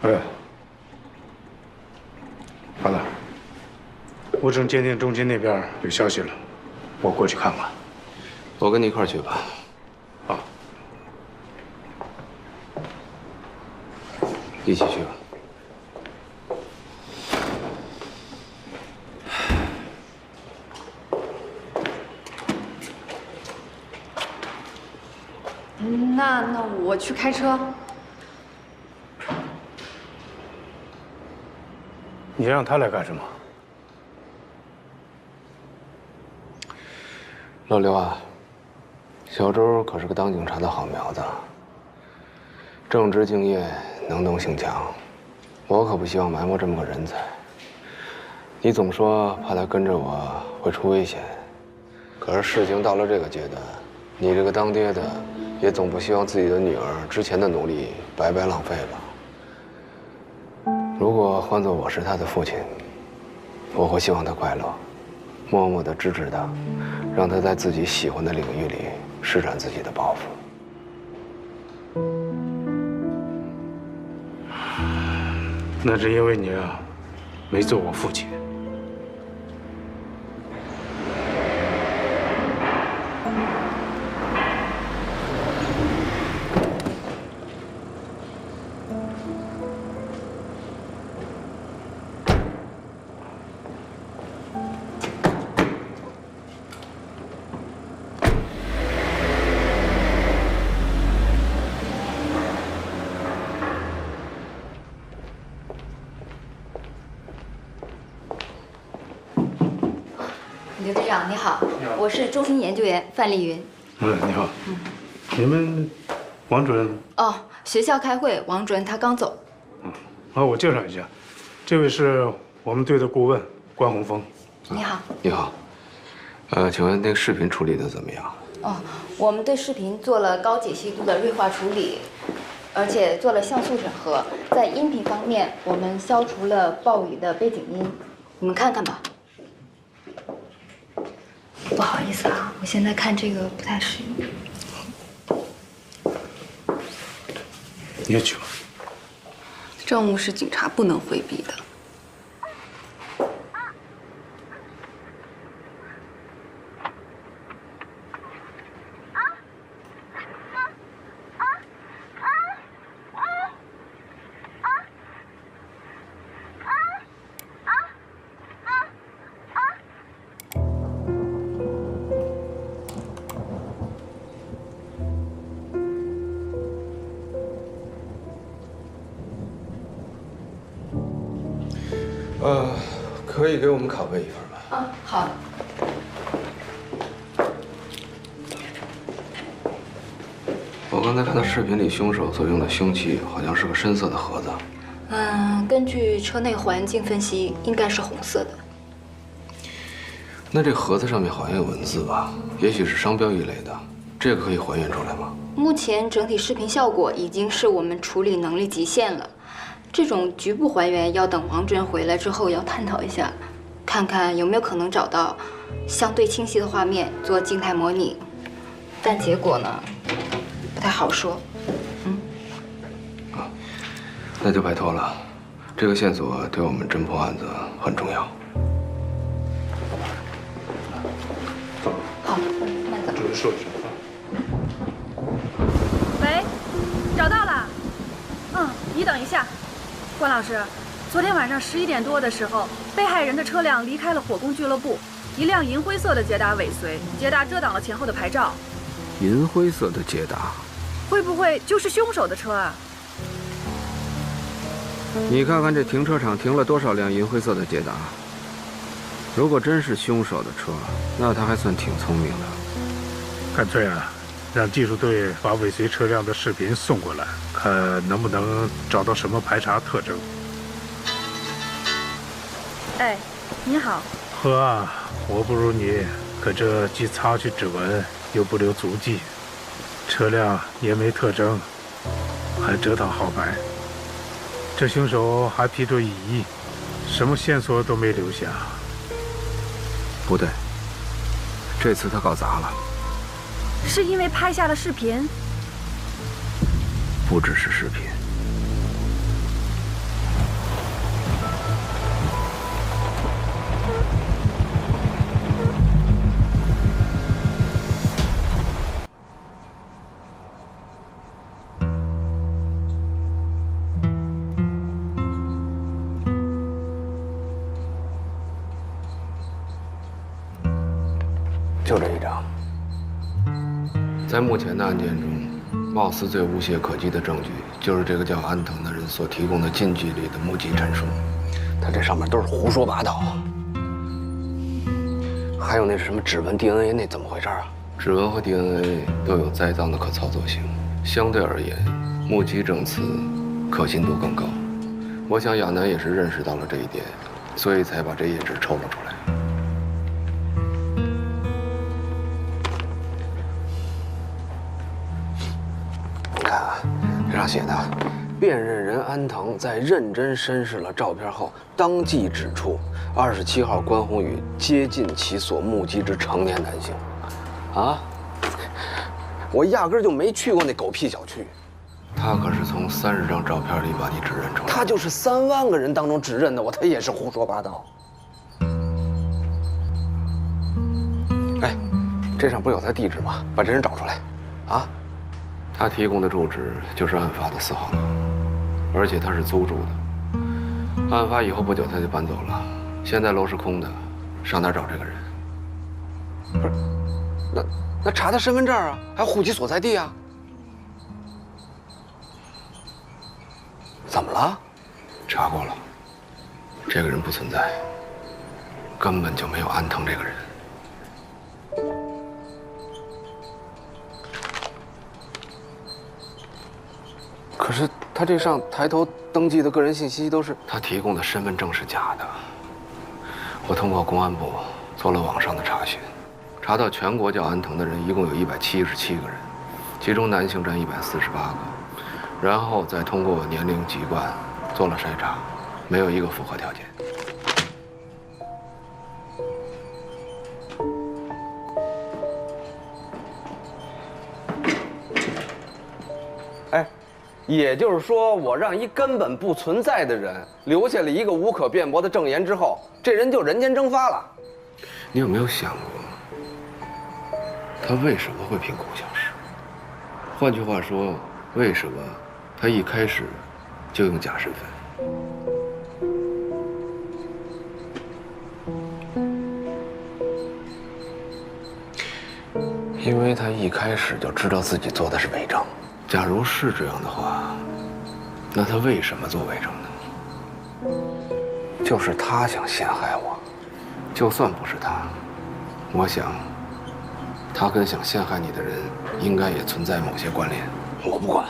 哎，好了，乌城鉴定中心那边有消息了，我过去看看。我跟你一块儿去吧。好，一起去吧。那我去开车。你让他来干什么？老刘啊，小周可是个当警察的好苗子，正直敬业，能动性强。我可不希望埋没这么个人才。你总说怕他跟着我会出危险，可是事情到了这个阶段，你这个当爹的也总不希望自己的女儿之前的努力白白浪费吧？如果换做我是他的父亲，我会希望他快乐，默默地支持他，让他在自己喜欢的领域里施展自己的抱负。那是因为你啊，没做我父亲。刘队长你好，我是中心研究员范丽云。你好。你们王主任？哦，学校开会，王主任他刚走。好，我介绍一下，这位是我们队的顾问关宏峰。你好。你好。请问那个视频处理的怎么样？哦，我们对视频做了高解析度的锐化处理，而且做了像素审核。在音频方面，我们消除了暴雨的背景音，你们看看吧。不好意思啊，我现在看这个不太适应。你也去吧。政务是警察不能回避的。可以给我们拷贝一份吗？啊，好。我刚才看到视频里凶手所用的凶器好像是个深色的盒子。根据车内环境分析，应该是红色的。那这盒子上面好像有文字吧？也许是商标一类的，这个可以还原出来吗？目前整体视频效果已经是我们处理能力极限了。这种局部还原要等王主任回来之后要探讨一下，看看有没有可能找到相对清晰的画面做静态模拟，但结果呢，不太好说。那就拜托了，这个线索对我们侦破案子很重要。好，慢走。主任说一声啊。喂，找到了。你等一下，关老师，昨天晚上11点多的时候，被害人的车辆离开了火攻俱乐部，一辆银灰色的捷达尾随，捷达遮挡了前后的牌照。银灰色的捷达，会不会就是凶手的车啊？你看看这停车场停了多少辆银灰色的捷达？如果真是凶手的车，那他还算挺聪明的。干脆啊，让技术队把尾随车辆的视频送过来，看能不能找到什么排查特征。哎，你好。呵啊，我不如你，可这既擦去指纹，又不留足迹，车辆也没特征，还折套号牌。这凶手还披着雨衣，什么线索都没留下。不对，这次他搞砸了。是因为拍下了视频？不只是视频，就这一张。在目前的案件中，貌似最无懈可击的证据，就是这个叫安藤的人所提供的近距离的目击陈述。他这上面都是胡说八道。还有那是什么指纹、DNA， 那怎么回事啊？指纹和 DNA 都有栽赃的可操作性，相对而言，目击证词可信度更高。我想亚楠也是认识到了这一点，所以才把这页纸抽了出来。你看啊，这上写的，辨认人安藤在认真审视了照片后，当即指出27号关宏宇接近其所目击之成年男性。啊，我压根就没去过那狗屁小区。他可是从30张照片里把你指认出来，他就是3万个人当中指认的我，他也是胡说八道。哎，这上不是有他地址吗？把这人找出来，啊？他提供的住址就是案发的4号楼，而且他是租住的。案发以后不久他就搬走了，现在楼是空的，上哪儿找这个人？不是，那查他身份证啊，还有户籍所在地啊。怎么了？查过了，这个人不存在，根本就没有安藤这个人。可是他这上抬头登记的个人信息都是他提供的身份证是假的。我通过公安部做了网上的查询，查到全国叫安藤的人一共有177个人，其中男性占148个。然后再通过年龄、籍贯做了筛查，没有一个符合条件。哎，也就是说，我让一根本不存在的人留下了一个无可辩驳的证言之后，这人就人间蒸发了。你有没有想过，他为什么会凭空消失？换句话说，为什么他一开始就用假身份？因为他一开始就知道自己做的是伪证。假如是这样的话，那他为什么做伪证呢？就是他想陷害我。就算不是他，我想，他跟想陷害你的人应该也存在某些关联。我不管。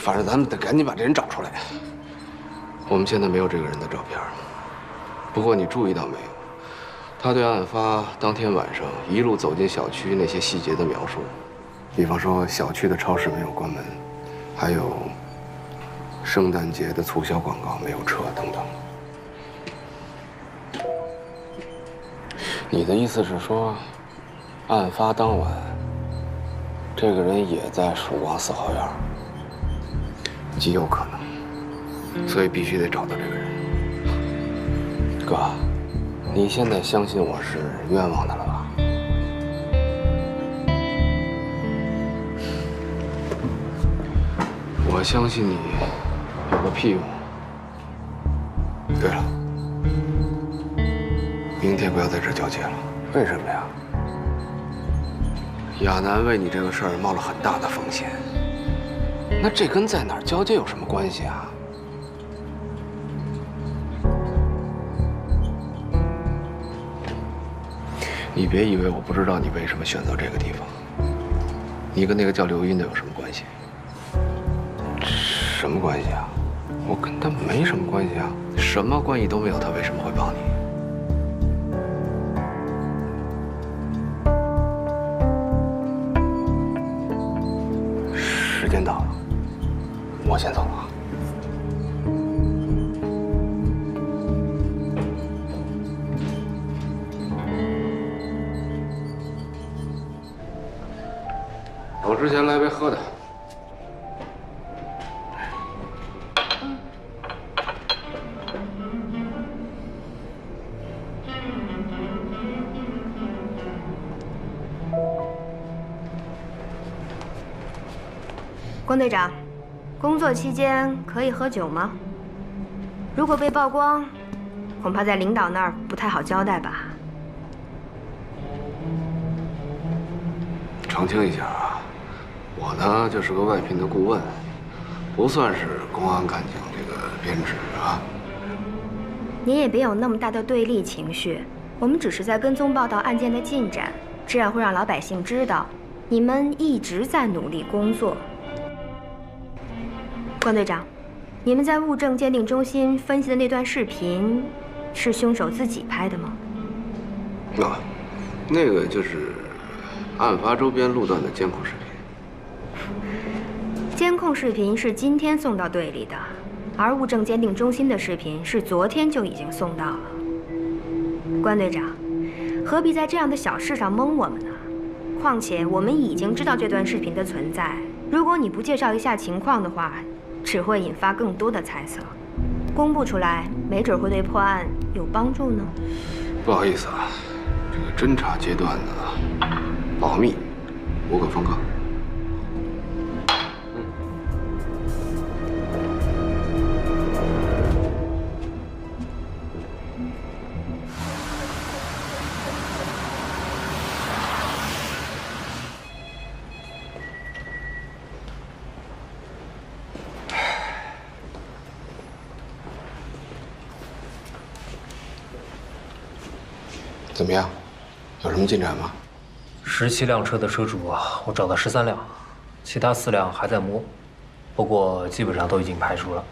反正咱们得赶紧把这人找出来。我们现在没有这个人的照片，不过你注意到没有，他对案发当天晚上一路走进小区那些细节的描述，比方说小区的超市没有关门，还有圣诞节的促销广告没有撤等等。你的意思是说，案发当晚，这个人也在曙光4号院？极有可能，所以必须得找到这个人。哥，你现在相信我是冤枉的了吧？我相信你有个屁用。对了，明天不要在这儿交接了。为什么呀？亚楠为你这个事儿冒了很大的风险。那这跟在哪儿交接有什么关系啊？你别以为我不知道你为什么选择这个地方。你跟那个叫刘云的有什么关系？什么关系啊？我跟他没什么关系啊，什么关系都没有，他为什么会帮你？时间到了。我先走了啊。走之前来杯喝的。关队长，工作期间可以喝酒吗？如果被曝光，恐怕在领导那儿不太好交代吧。澄清一下啊，我呢就是个外聘的顾问，不算是公安干警这个编制啊。你也别有那么大的对立情绪，我们只是在跟踪报道案件的进展，这样会让老百姓知道你们一直在努力工作。关队长，你们在物证鉴定中心分析的那段视频，是凶手自己拍的吗？啊，那个就是案发周边路段的监控视频。监控视频是今天送到队里的，而物证鉴定中心的视频是昨天就已经送到了。关队长，何必在这样的小事上蒙我们呢？况且我们已经知道这段视频的存在，如果你不介绍一下情况的话，只会引发更多的猜测。公布出来，没准会对破案有帮助呢。不好意思啊，这个侦查阶段呢，保密，无可奉告。怎么样？有什么进展吗？17辆车的车主啊，我找到13辆，其他4辆还在摸，不过基本上都已经排除了。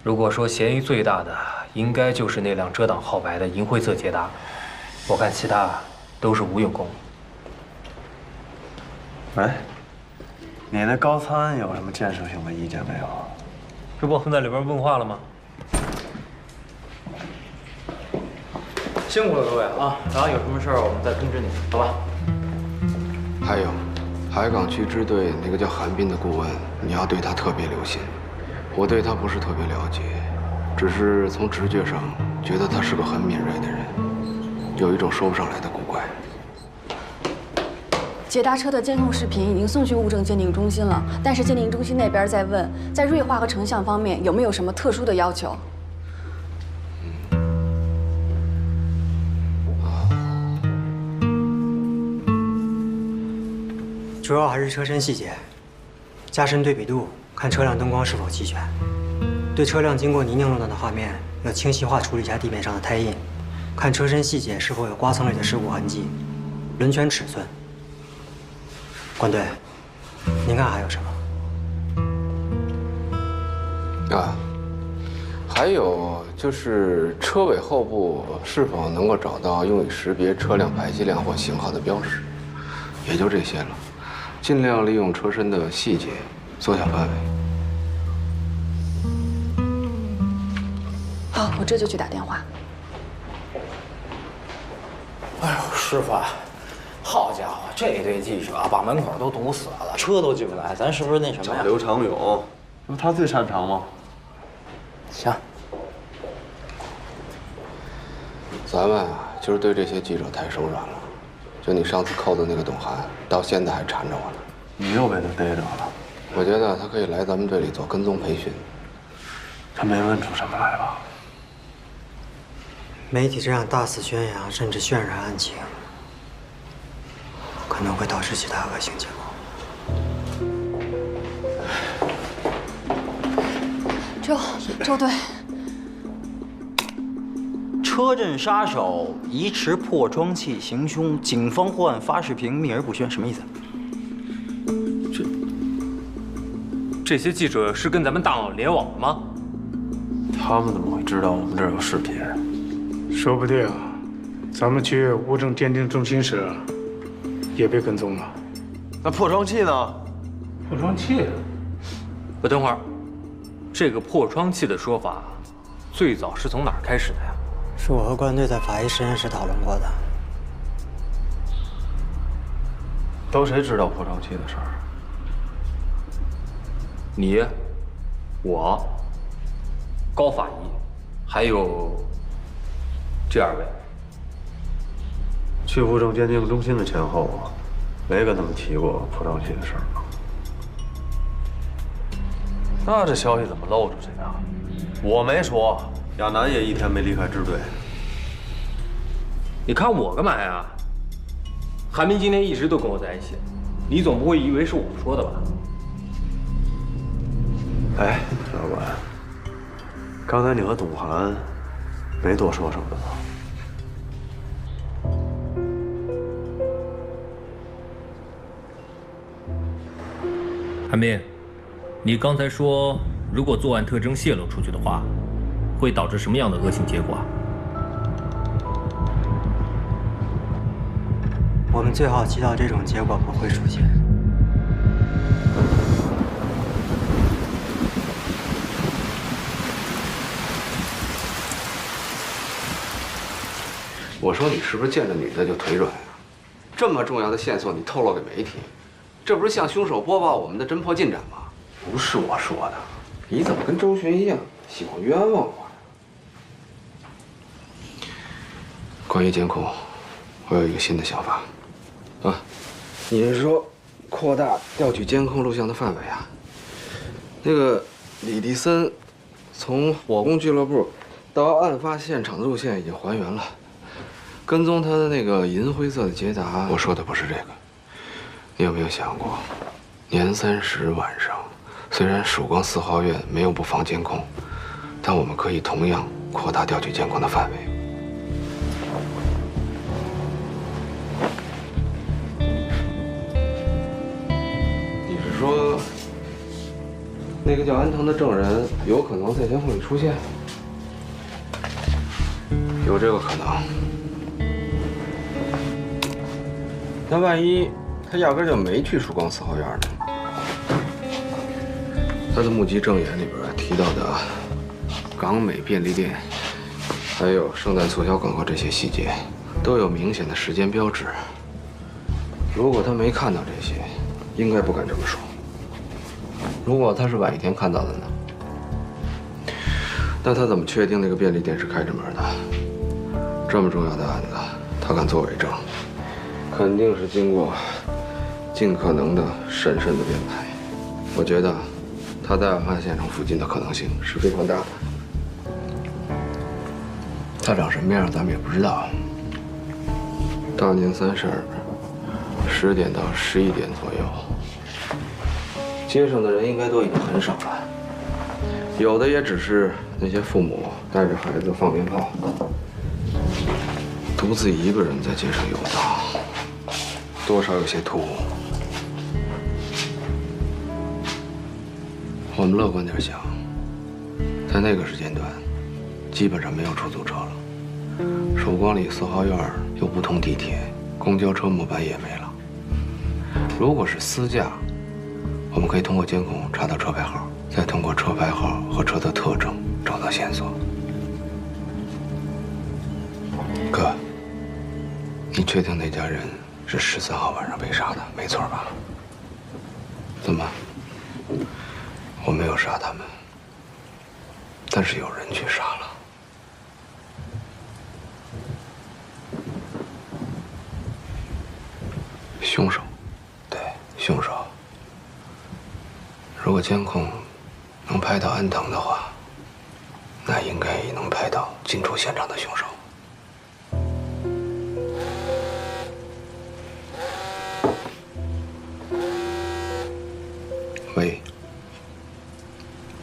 如果说嫌疑最大的，应该就是那辆遮挡号牌的银灰色捷达，我看其他都是无用功。喂，你那高参有什么建设性的意见没有？这不在里边问话了吗？辛苦了各位啊！然后有什么事儿我们再通知你，好吧？还有，海港区支队那个叫韩斌的顾问，你要对他特别留心。我对他不是特别了解，只是从直觉上觉得他是个很敏锐的人，有一种说不上来的古怪。捷达车的监控视频已经送去物证鉴定中心了，但是鉴定中心那边在问，在锐化和成像方面有没有什么特殊的要求？主要还是车身细节，加深对比度，看车辆灯光是否齐全。对车辆经过泥泞路段的画面，要清晰化处理一下地面上的胎印，看车身细节是否有刮蹭类的事故痕迹，轮圈尺寸。关队，您看还有什么？啊，还有就是车尾后部是否能够找到用以识别车辆排气量或型号的标识，也就这些了。尽量利用车身的细节缩小范围。好，我这就去打电话。哎呦，师傅，好家伙，这堆记者把门口都堵死了，车都进不来，咱是不是那什么呀？刘长勇，这不他最擅长吗？行，咱们啊，就是对这些记者太手软了。就你上次扣的那个董涵，到现在还缠着我呢。你又被他逮着了。我觉得他可以来咱们这里做跟踪培训。他没问出什么来吧？媒体这样大肆宣扬甚至渲染案情，可能会导致其他恶性结果。周队。车震杀手疑持破窗器行凶，警方获案发视频秘而不宣，什么意思？这些记者是跟咱们大脑联网的吗？他们怎么会知道我们这儿有视频？说不定，咱们去物证鉴定中心时，也被跟踪了。那破窗器呢？破窗器？不，等会儿，这个破窗器的说法，最早是从哪儿开始的呀？是我和关队在法医实验室讨论过的。都谁知道破窗器的事儿？你，我，高法医，还有这2位。去物证鉴定中心的前后，没跟他们提过破窗器的事儿吗？那这消息怎么漏出去的？我没说，亚楠也1天没离开支队。你看我干嘛呀？韩冰今天一直都跟我在一起，你总不会以为是我说的吧？哎，老管，刚才你和董涵没多说什么吧？韩斌，你刚才说，如果作案特征泄露出去的话，会导致什么样的恶性结果？我们最好祈祷这种结果不会出现。我说你是不是见着女的就腿软呀？这么重要的线索你透露给媒体，这不是向凶手播报我们的侦破进展吗？不是我说的，你怎么跟周旋一样，喜欢冤枉我呀？关于监控，我有一个新的想法。啊，你是说扩大调取监控录像的范围啊？那个李迪森从火攻俱乐部到案发现场的路线已经还原了。跟踪他的那个银灰色的捷达，我说的不是这个。你有没有想过，年30晚上，虽然曙光4号院没有布防监控，但我们可以同样扩大调取监控的范围。你是说，那个叫安藤的证人有可能在监控里出现？有这个可能。那万一他压根就没去曙光4号院呢？他的目击证言里边提到的港美便利店，还有圣诞促销广告这些细节，都有明显的时间标志。如果他没看到这些，应该不敢这么说。如果他是晚一天看到的呢？那他怎么确定那个便利店是开着门的？这么重要的案子，他敢作伪证？肯定是经过尽可能的审慎的编排。我觉得他在案发现场附近的可能性是非常大的。他长什么样咱们也不知道。大年30，10点到11点左右，街上的人应该都已经很少了，有的也只是那些父母带着孩子放鞭炮，独自一个人在街上游荡。多少有些突兀。我们乐观点想，在那个时间段，基本上没有出租车了。曙光里4号院又不通地铁，公交车末班也没了。如果是私驾，我们可以通过监控查到车牌号，再通过车牌号和车的特征找到线索。哥，你确定那家人是13号晚上被杀的，没错吧？怎么？我没有杀他们，但是有人去杀了。凶手，对，凶手。如果监控能拍到安藤的话，那应该也能拍到进出现场的凶手。喂，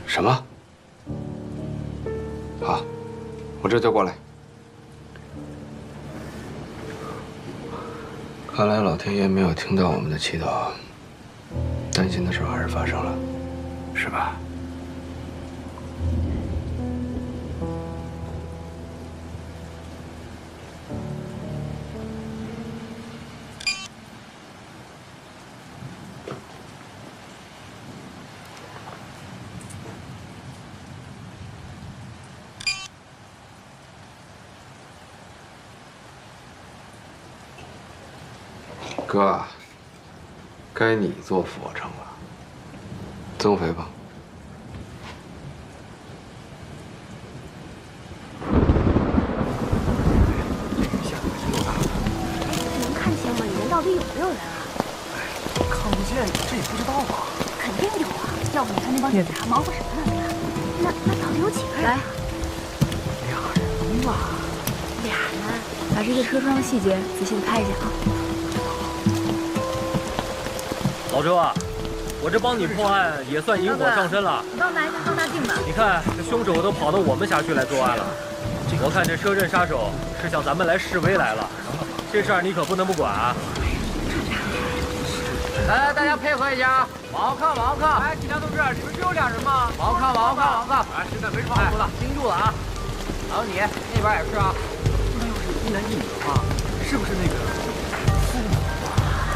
什么？好，我这就过来。看来老天爷没有听到我们的祈祷，担心的事还是发生了，是吧？哥，该你做俯卧撑了，增肥吧。能看清吗？里面到底有没有人啊？看不见，这也不知道啊。肯定有啊，要不你看那帮警察忙活什么呢？那到底有几个人？来，2人吧。2人，把这个车窗的细节仔细的拍一下啊。老周啊，我这帮你破案也算引火上身了。你帮我拿一下放大镜吧。你看这凶手都跑到我们辖区来作案了，我看这车震杀手是向咱们来示威来了，这事儿你可不能不管啊！来，大家配合一下啊！往后靠，往后靠！哎，警察同志，你们只有2人吗？往后靠，往后靠，往后靠！哎，现在没闯出了，盯住了啊！还有你那边也是啊。那要是一男一女的话，是不是那个父母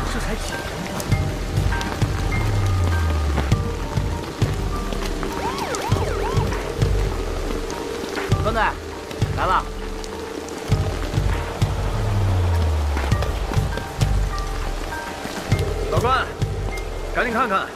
这才几人呢？孙子，来了。老关，赶紧看看。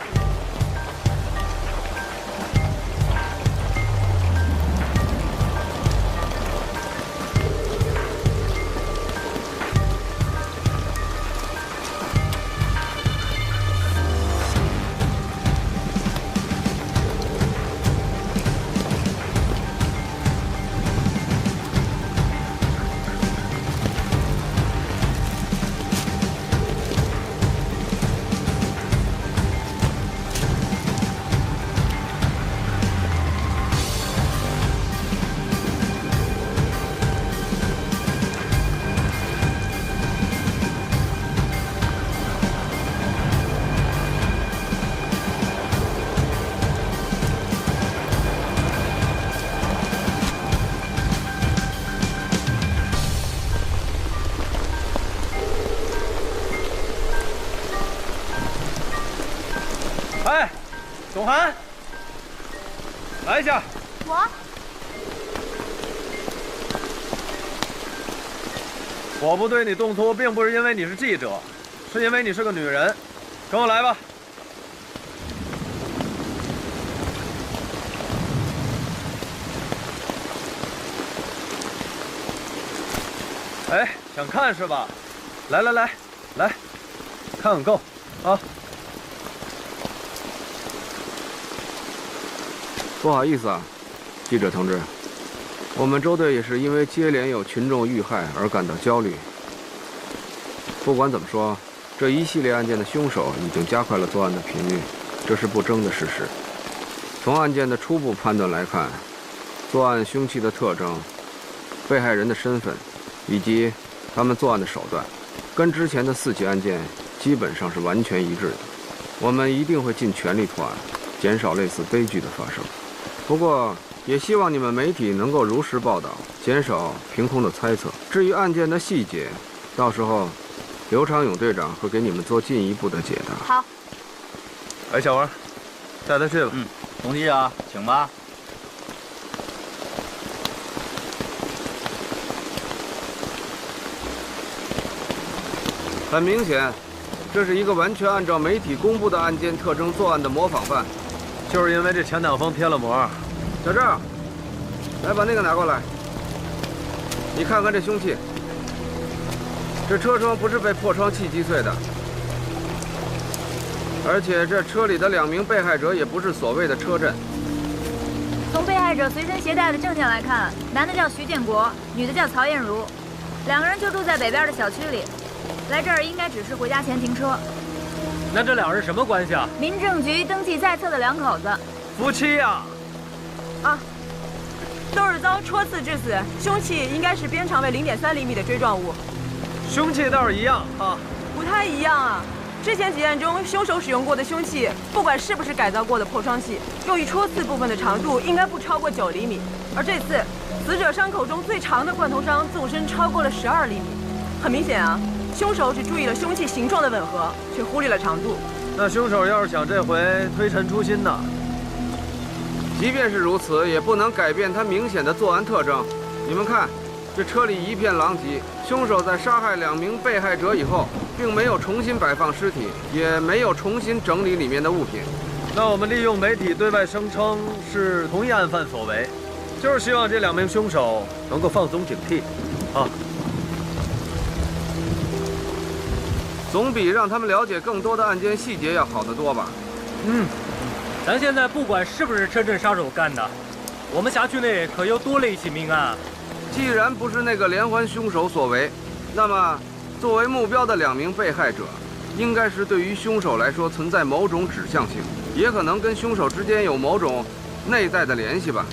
哎，董涵，来一下。我不对你动粗，并不是因为你是记者，是因为你是个女人。跟我来吧。哎，想看是吧？来，看个够啊！不好意思啊，记者同志，我们周队也是因为接连有群众遇害而感到焦虑。不管怎么说，这一系列案件的凶手已经加快了作案的频率，这是不争的事实。从案件的初步判断来看，作案凶器的特征、被害人的身份以及他们作案的手段，跟之前的4起案件基本上是完全一致的。我们一定会尽全力破案，减少类似悲剧的发生。不过，也希望你们媒体能够如实报道，减少凭空的猜测。至于案件的细节，到时候刘长勇队长会给你们做进一步的解答。好。哎，小王，带他去吧。董记者，请吧。很明显，这是一个完全按照媒体公布的案件特征作案的模仿犯。就是因为这前挡风贴了膜。小郑，来把那个拿过来。你看看这凶器，这车窗不是被破窗器击碎的，而且这车里的2名被害者也不是所谓的车震。从被害者随身携带的证件来看，男的叫徐建国，女的叫曹艳茹，2个人就住在北边的小区里，来这儿应该只是回家前停车。那这2人什么关系啊？民政局登记在册的2口子，夫妻呀。啊，都是遭戳刺致死，凶器应该是边长为0.3厘米的锥状物。凶器倒是一样啊，不太一样啊。之前几案中，凶手使用过的凶器，不管是不是改造过的破窗器，用于戳刺部分的长度应该不超过9厘米，而这次死者伤口中最长的贯通伤纵深超过了12厘米。很明显啊，凶手只注意了凶器形状的吻合，却忽略了长度。那凶手要是想这回推陈出新呢？即便是如此，也不能改变他明显的作案特征。你们看，这车里一片狼藉，凶手在杀害2名被害者以后，并没有重新摆放尸体，也没有重新整理里面的物品。那我们利用媒体对外声称是同一案犯所为，就是希望这2名凶手能够放松警惕，啊。总比让他们了解更多的案件细节要好得多吧？咱现在不管是不是车震杀手干的，我们辖区内可又多了1起命案。既然不是那个连环凶手所为，那么作为目标的2名被害者，应该是对于凶手来说存在某种指向性，也可能跟凶手之间有某种内在的联系吧。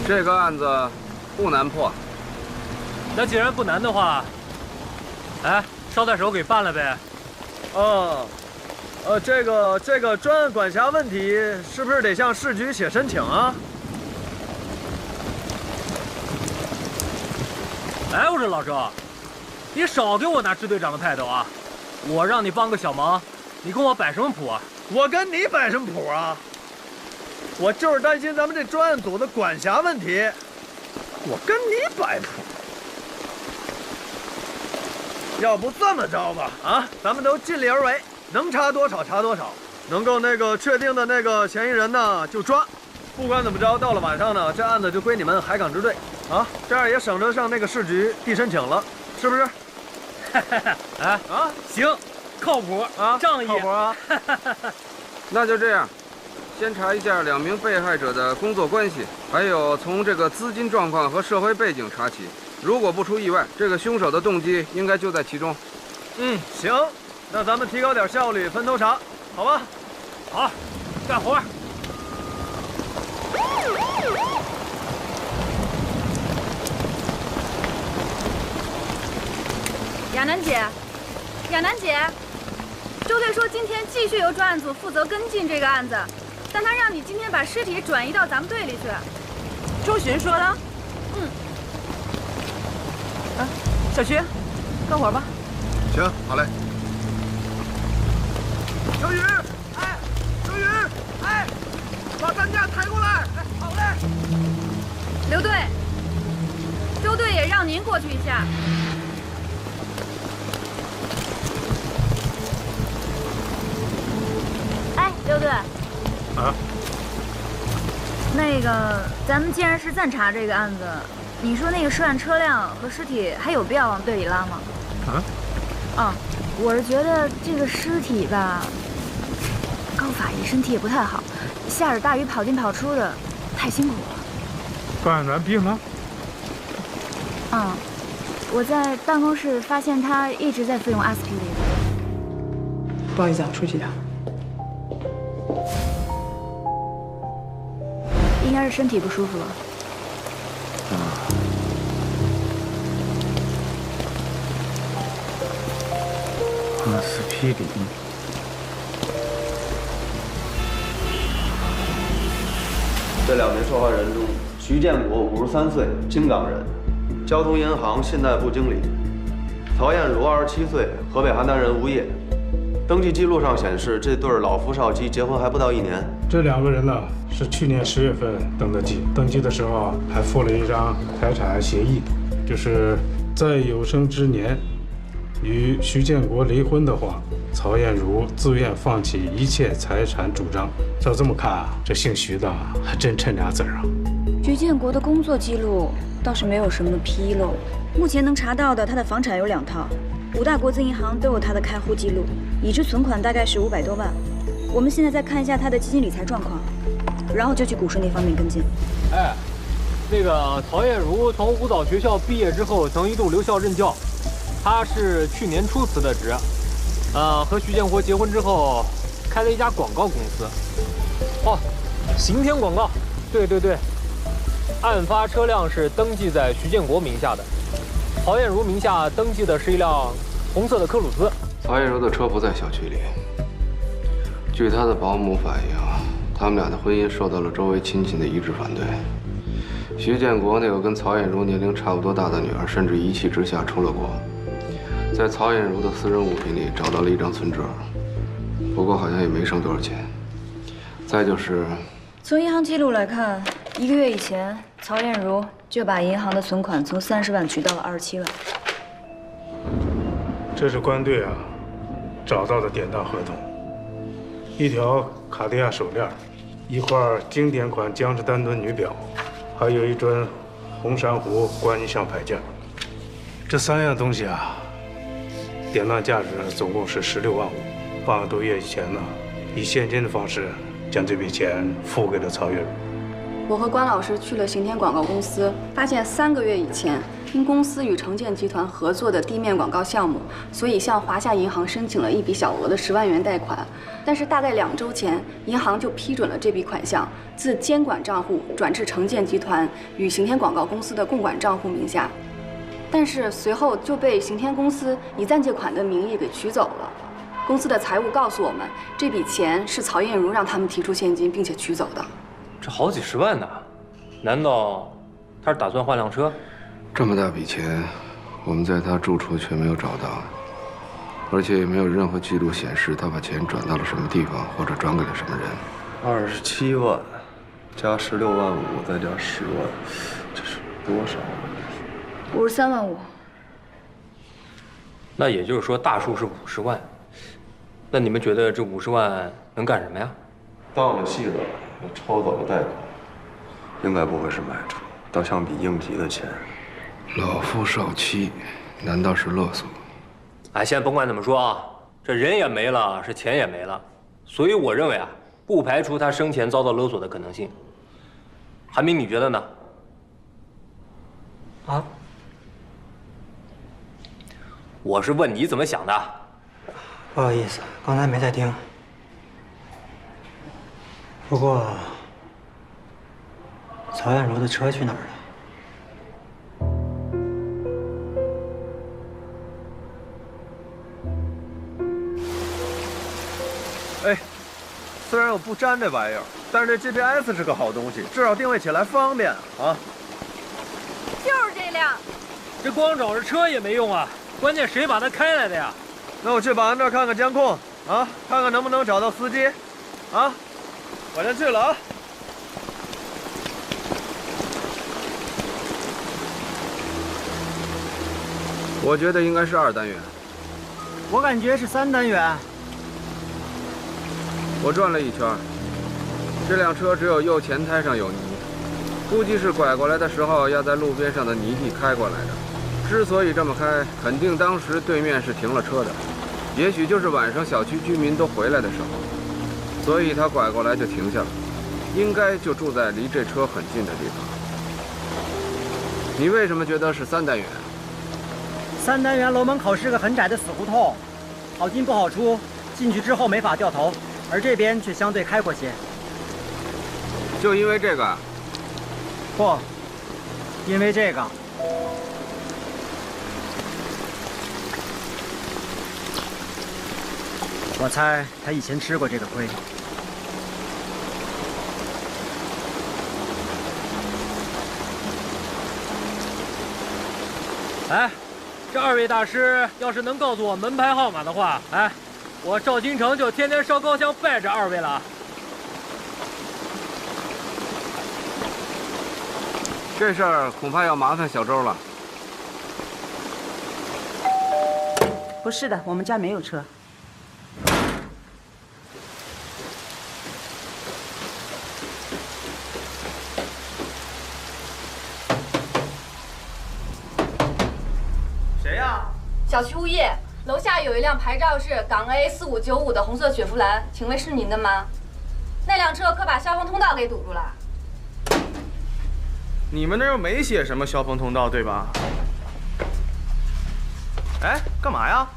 这个案子不难破。那既然不难的话，哎，捎带手给办了呗。这个专案管辖问题是不是得向市局写申请啊？哎，我说老周，你少给我拿支队长的态度啊！我让你帮个小忙，你跟我摆什么谱啊？我跟你摆什么谱啊？我就是担心咱们这专案组的管辖问题，我跟你摆谱。要不这么着吧，啊，咱们都尽力而为，能查多少查多少，能够确定的那个嫌疑人呢就抓。不管怎么着，到了晚上呢，这案子就归你们海港支队啊，这样也省得上那个市局递申请了，是不是？哎啊，行，靠谱啊，仗义，靠谱啊。那就这样，先查一下2名被害者的工作关系，还有从这个资金状况和社会背景查起。如果不出意外，这个凶手的动机应该就在其中。行，那咱们提高点效率，分头查，好吧？好，干活。亚楠姐，亚楠姐，周队说今天继续由专案组负责跟进这个案子，但他让你今天把尸体转移到咱们队里去。周巡说的。小徐，干活吧。行，好嘞。小雨，哎，小雨，哎，把担架抬过来。哎，好嘞。刘队，周队也让您过去一下。哎，刘队。啊。那个，咱们既然是暂查这个案子。你说那个涉案车辆和尸体还有必要往队里拉吗？我是觉得这个尸体吧，高法医身体也不太好，下着大雨跑进跑出的，太辛苦了。办案完毕了？我在办公室发现他一直在服用阿司匹林。不好意思，我出去一下。应该是身体不舒服了。阿司匹林。这2名受害人中，徐建国53岁，京港人，交通银行信贷部经理；曹艳茹27岁，河北邯郸人，无业。登记记录上显示，这对老夫少妻结婚还不到1年。这2个人呢，是去年10月份登的记，登记的时候还附了一张财产协议，就是在有生之年与徐建国离婚的话，曹艳茹自愿放弃一切财产主张。照这么看啊，这姓徐的还真趁俩字啊。徐建国的工作记录倒是没有什么纰漏，目前能查到的，他的房产有2套，5大国资银行都有他的开户记录，已知存款大概是500多万。我们现在再看一下他的基金理财状况，然后就去股市那方面跟进。哎，那个曹艳茹从舞蹈学校毕业之后，曾一度留校任教。她是去年初辞的职，和徐建国结婚之后，开了一家广告公司。刑天广告，对。案发车辆是登记在徐建国名下的，曹艳茹名下登记的是一辆红色的科鲁兹。曹艳茹的车不在小区里。据她的保姆反映，他们俩的婚姻受到了周围亲戚的一致反对。徐建国那个跟曹艳茹年龄差不多大的女儿，甚至一气之下出了国。在曹艳茹的私人物品里找到了一张存折，不过好像也没剩多少钱。再就是从银行记录来看，1个月以前，曹艳茹就把银行的存款从30万取到了27万。这是关队找到的典当合同，一条卡地亚手链，一块经典款江诗丹顿女表，还有一尊红珊瑚观音像牌件。这3样东西典当价值总共是16万5。半个多月以前呢，以现金的方式将这笔钱付给了曹月茹。我和关老师去了刑天广告公司，发现3个月以前，因公司与城建集团合作的地面广告项目，所以向华夏银行申请了一笔小额的10万元贷款。但是大概2周前，银行就批准了这笔款项自监管账户转至城建集团与刑天广告公司的共管账户名下，但是随后就被刑天公司以暂借款的名义给取走了。公司的财务告诉我们，这笔钱是曹艳茹让他们提出现金并且取走的。这好几十万呢，难道他是打算换辆车？这么大笔钱，我们在他住处却没有找到，而且也没有任何记录显示他把钱转到了什么地方，或者转给了什么人。27万，加16.5万，再加10万，这是多少？53.5万。那也就是说，大数是50万。那你们觉得这50万能干什么呀？当了戏的，抽走了贷款，应该不会是卖车，倒像笔应急的钱。老夫少妻，难道是勒索？哎，现在甭管怎么说啊，这人也没了，是钱也没了，所以我认为啊，不排除他生前遭到勒索的可能性。韩明，你觉得呢？啊？我是问你怎么想的。不好意思，刚才没在听。不过，曹艳茹的车去哪儿了？哎，虽然我不沾这玩意儿，但是这 GPS 是个好东西，至少定位起来方便啊。就是这辆。这光找着车也没用啊，关键谁把它开来的呀？那我去保安这儿看看监控啊，看看能不能找到司机。啊，我先去了啊。我觉得应该是2单元。我感觉是3单元。我转了一圈，这辆车只有右前胎上有泥，估计是拐过来的时候要在路边上的泥地开过来的。之所以这么开，肯定当时对面是停了车的，也许就是晚上小区居民都回来的时候，所以他拐过来就停下了，应该就住在离这车很近的地方。你为什么觉得是3单元？3单元楼门口是个很窄的死胡同，好进不好出，进去之后没法掉头。而这边却相对开阔些。就因为这个？不，因为这个。我猜他以前吃过这个亏。哎，这2位大师要是能告诉我门牌号码的话，哎。我赵金城就天天烧高香拜着2位了。这事儿恐怕要麻烦小周了。不是的，我们家没有车。谁呀？小区物业。楼下有一辆牌照是港 A4595的红色雪佛兰，请问是您的吗？那辆车可把消防通道给堵住了。你们那又没写什么消防通道，对吧？哎，干嘛呀？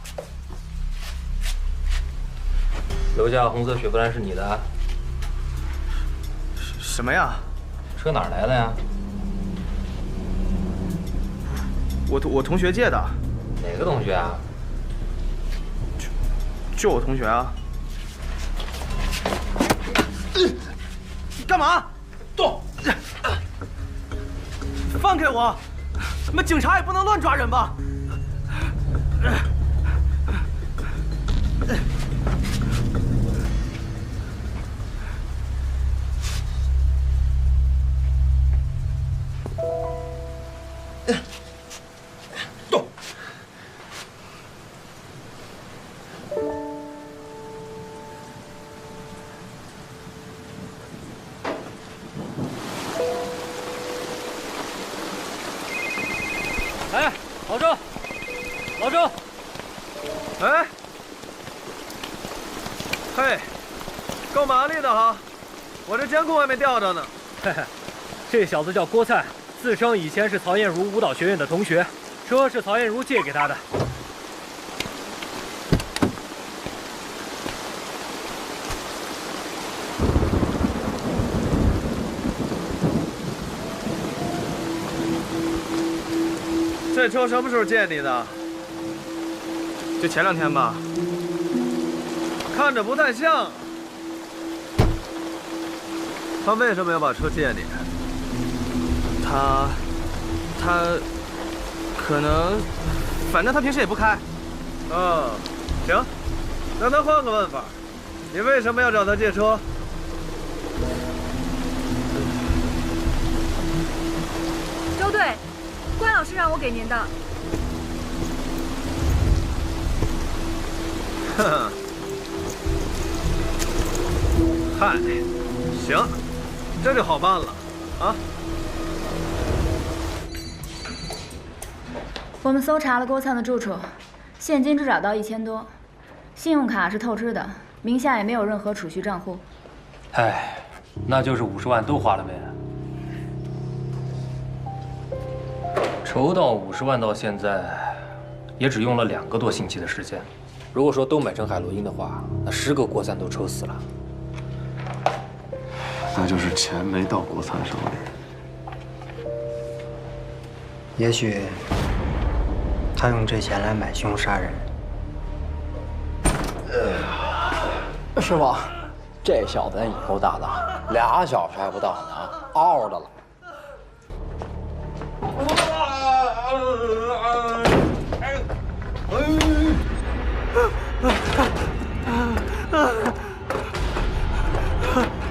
楼下红色雪佛兰是你的？什么呀？车哪儿来的呀？我同学借的。哪个同学啊？就我同学啊！你干嘛？动！放开我！你们警察也不能乱抓人吧？动！哎，老周，老周，哎，嘿，够麻利的哈，我这监控还没调着呢。嘿嘿，这小子叫郭灿，自称以前是曹艳茹舞蹈学院的同学，车是曹艳茹借给他的。这车什么时候借你的？就前2天吧。看着不太像。他为什么要把车借你？他可能，反正他平时也不开。行，那咱换个问法，你为什么要找他借车？周队，关老师让我给您的。哼，嗨，行，这就好办了啊。我们搜查了郭灿的住处，现金只找到1000多，信用卡是透支的，名下也没有任何储蓄账户。哎，那就是50万都花了呗。筹到50万到现在，也只用了2个多星期的时间。如果说都买成海洛因的话，那10个郭灿都抽死了。那就是钱没到郭灿手里。也许他用这钱来买凶杀人。师傅，这小子也够大的，2小时还不到呢，嗷嗷的了。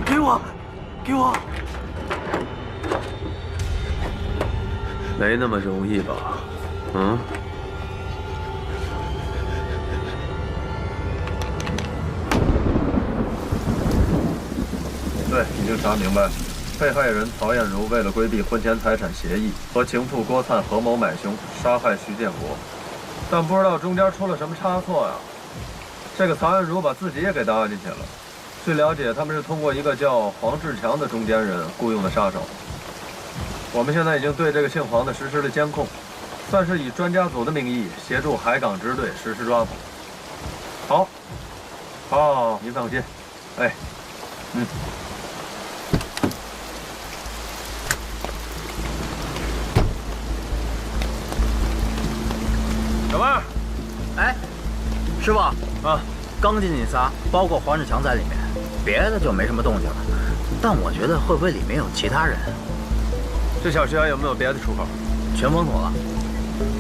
给我！没那么容易吧？对，已经查明白，被害人曹艳茹为了规避婚前财产协议，和情妇郭灿合谋买凶，杀害徐建国。但不知道中间出了什么差错呀？这个曹艳茹把自己也给搭进去了。据了解，他们是通过一个叫黄志强的中间人雇佣的杀手。我们现在已经对这个姓黄的实施了监控，算是以专家组的名义协助海港支队实施抓捕。好，您放心。哎，小妹，哎，师傅啊，刚进去仨，包括黄志强在里面，别的就没什么动静了。但我觉得会不会里面有其他人？这小区还有没有别的出口？全封锁了。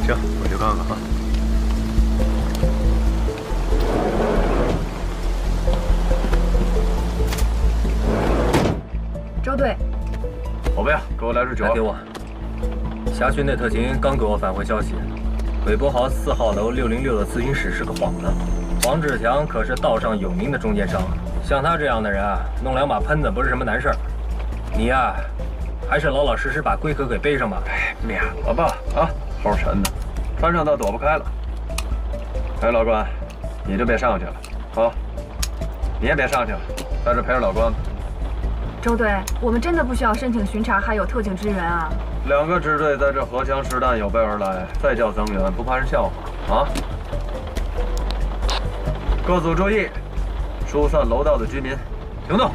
行，我去看看啊。周队，宝贝啊，给我来支酒。来给我。辖区内特勤刚给我返回消息，韦伯豪4号楼606的咨询室是个幌子。黄志强可是道上有名的中间商，像他这样的人啊，弄2把喷子不是什么难事儿。你呀，还是老老实实把龟壳给背上吧。免了吧啊，齁沉的，穿上倒躲不开了。哎，老关，你就别上去了，好，你也别上去了，在这陪着老关吧。周队，我们真的不需要申请巡查，还有特警支援啊。 2个支队在这荷枪实弹有备而来，再叫增援，不怕人笑话啊！各组注意，疏散楼道的居民，行动！